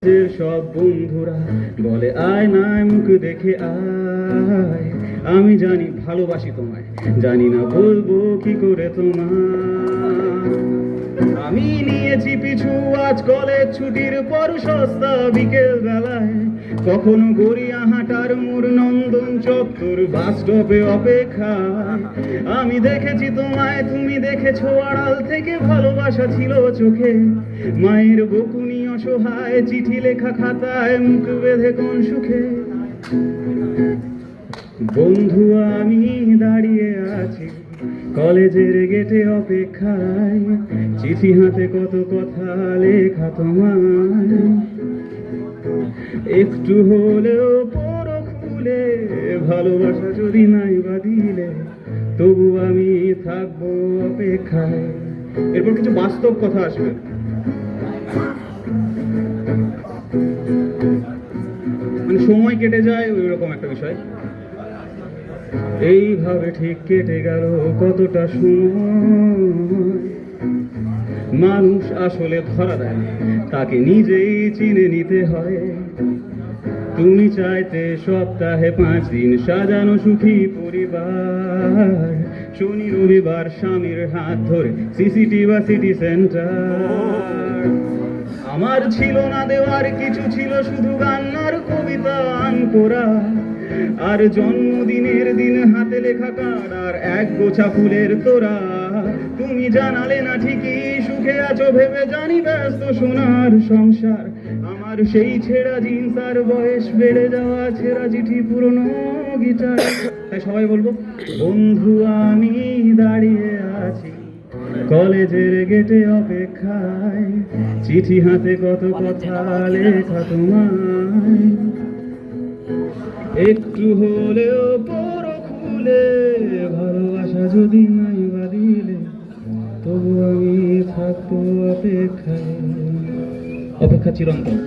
সব বন্ধুরা বলে আয় নাই মুখ দেখে আয়, আমি জানি ভালোবাসি তোমায়, জানি না বলবো কি করে তোমায়। আমি নিয়েছি পিছু আজ কলেজ ছুটির পর সস্তা বিকেল বেলায়, কখনো গড়িয়া হাঁটার মোর নন্দন চত্বর বাস স্টপে অপেক্ষায়। আমি দেখেছি তোমায়, তুমি দেখেছো আড়াল থেকে, ভালোবাসা ছিল চোখে, মায়ের বকুনি অসহায়, চিঠি লেখা খাতায় মুখ বেঁধে কোন সুখে। বন্ধু আমি দাঁড়িয়ে আছি কলেজের গেটে অপেক্ষায়, চিঠি হাতে কত কথা লেখা তোমায়, একটু হলেও পড়ো খুলে, ভালোবাসা যদি নাই বা দিলে, তবু আমি থাকবো অপেক্ষায়। এরপর কিছু বাস্তব কথা আসবে। মানে সময় কেটে যায় ওই রকম একটা বিষয়। এইভাবে ঠিক কেটে গেল কতটা সময়, মানুষ আসলে ধরা দেয় না, তাকে নিজেই চিনে নিতে হয়। তুমি চাইতে সপ্তাহে 5 দিন সাজানো সুখী পরিবার, শনি রবিবার স্বামীর হাত ধরে সিসিটি বা সিটি সেন্টার। আমার ছিল না দেওয়ার কিছু, ছিল শুধু গান্নার কবিতা আনকোরা, আর জন্মদিনের দিন হাতে লেখা কার্ড আর এক গোছা ফুলের তোড়া। তুমি জানালে না ঠিকই সুখে আছো ভেবে, জানি ব্যস্ত সোনার সংসার। আমার সেই ছেঁড়া জিন্স আর বয়স বেড়ে যাওয়া ছেঁড়া চিঠি পুরনো গিটার। তাই সবাই বলবো, বন্ধু আমি দাঁড়িয়ে আছি কলেজের গেটে অপেক্ষায়, চিঠি হাতে কত কথা লেখা তোমায়, একটু হলেও পড়ো খুলে, ভালোবাসা যদি নাই বা দিলে, তবু আমি থাকবো অপেক্ষায়। অপেক্ষা চিরন্তন।